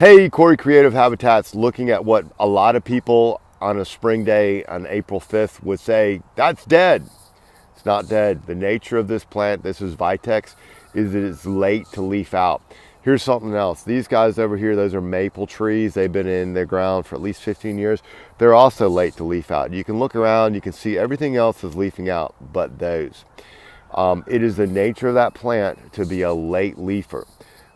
Hey, Corey Creative Habitats, looking at what a lot of people on a spring day on April 5th would say, that's dead. It's not dead. The nature of this plant, this is Vitex, is that it's late to leaf out. Here's something else. These guys over here, those are maple trees. They've been in the ground for at least 15 years. They're also late to leaf out. You can look around, you can see everything else is leafing out but those. It is the nature of that plant to be a late leafer.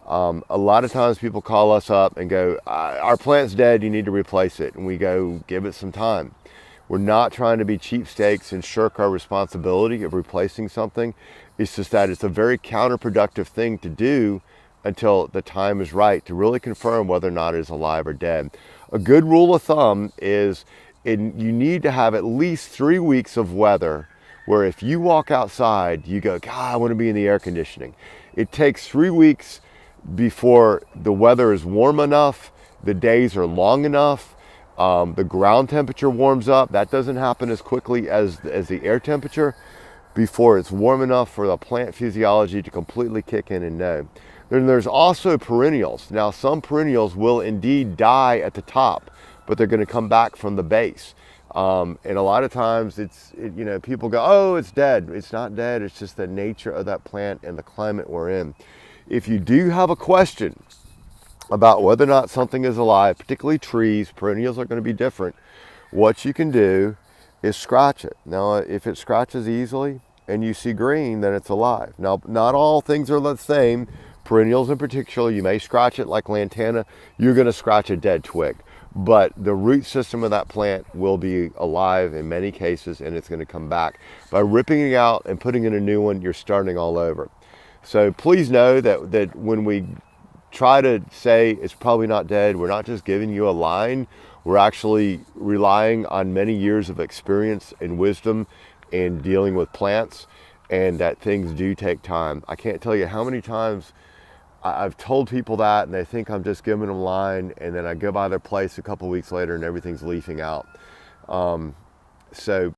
A lot of times people call us up and go, our plant's dead, you need to replace it. And we go, give it some time. We're not trying to be cheapskates and shirk our responsibility of replacing something. It's just that it's a very counterproductive thing to do until the time is right to really confirm whether or not it is alive or dead. A good rule of thumb is you need to have at least 3 weeks of weather where if you walk outside, you go, God, I want to be in the air conditioning. It takes 3 weeks before the weather is warm enough, the days are long enough, the ground temperature warms up. That doesn't happen as quickly as the air temperature before it's warm enough for the plant physiology to completely kick in and know. Then there's also perennials. Now, some perennials will indeed die at the top, but they're going to come back from the base. And a lot of times people go, oh, it's dead. It's not dead. It's just the nature of that plant and the climate we're in. If you do have a question about whether or not something is alive, particularly trees, perennials are going to be different, what you can do is scratch it. Now, if it scratches easily and you see green, then it's alive. Now, not all things are the same. Perennials in particular, you may scratch it like lantana, you're going to scratch a dead twig. But the root system of that plant will be alive in many cases, and it's going to come back. By ripping it out and putting in a new one, you're starting all over. So please know that when we try to say it's probably not dead, we're not just giving you a line. We're actually relying on many years of experience and wisdom in dealing with plants, and that things do take time. I can't tell you how many times I've told people that and they think I'm just giving them a line, and then I go by their place a couple weeks later and everything's leafing out. So